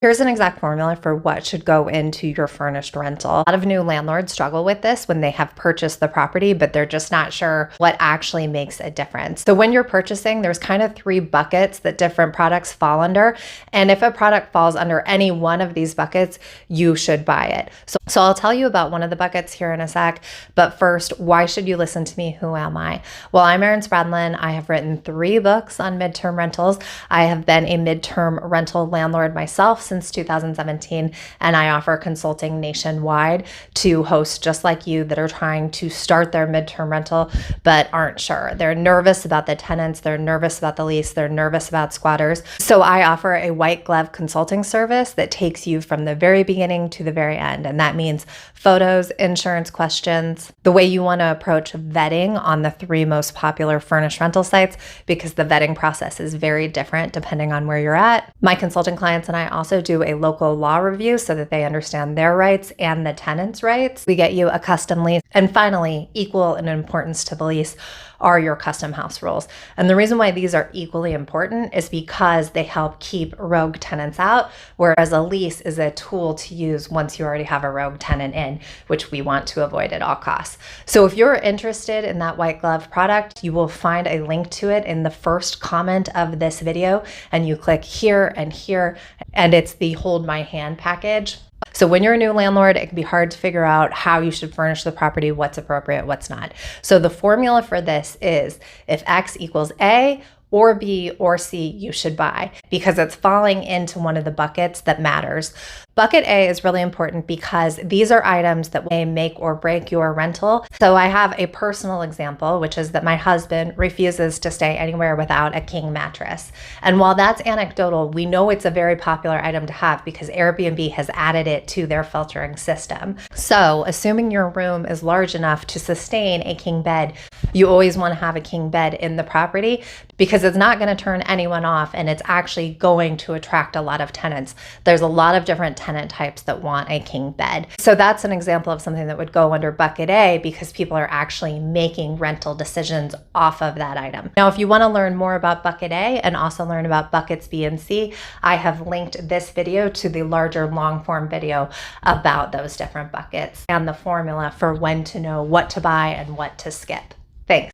Here's an exact formula for what should go into your furnished rental. A lot of new landlords struggle with this when they have purchased the property, but they're just not sure what actually makes a difference. So when you're purchasing, there's kind of 3 buckets that different products fall under. And if a product falls under any one of these buckets, you should buy it. So I'll tell you about one of the buckets here in a sec. But first, why should you listen to me? Who am I? Well, I'm Erin Spradlin. I have written 3 books on midterm rentals. I have been a midterm rental landlord myself since 2017, and I offer consulting nationwide to hosts just like you that are trying to start their midterm rental but aren't sure. They're nervous about the tenants, they're nervous about the lease, they're nervous about squatters. So I offer a white glove consulting service that takes you from the very beginning to the very end, and that means photos, insurance questions, the way you want to approach vetting on the 3 most popular furnished rental sites, because the vetting process is very different depending on where you're at. My consulting clients and I also do a local law review so that they understand their rights and the tenant's rights. We get you a custom lease. And finally, equal in importance to the lease are your custom house rules. And the reason why these are equally important is because they help keep rogue tenants out, whereas a lease is a tool to use once you already have a rogue tenant in, which we want to avoid at all costs. So if you're interested in that white glove product, you will find a link to it in the first comment of this video, and you click here, and it's the Hold My Hand package. So when you're a new landlord, it can be hard to figure out how you should furnish the property, what's appropriate, what's not. So the formula for this is if X equals A, or B or C, you should buy, because it's falling into one of the buckets that matters. Bucket A is really important because these are items that may make or break your rental. So I have a personal example, which is that my husband refuses to stay anywhere without a king mattress. And while that's anecdotal, we know it's a very popular item to have because Airbnb has added it to their filtering system. So assuming your room is large enough to sustain a king bed, you always want to have a king bed in the property because it's not going to turn anyone off, and it's actually going to attract a lot of tenants. There's a lot of different tenant types that want a king bed. So that's an example of something that would go under bucket A because people are actually making rental decisions off of that item. Now, if you want to learn more about bucket A and also learn about buckets B and C, I have linked this video to the larger long form video about those different buckets and the formula for when to know what to buy and what to skip. Thanks.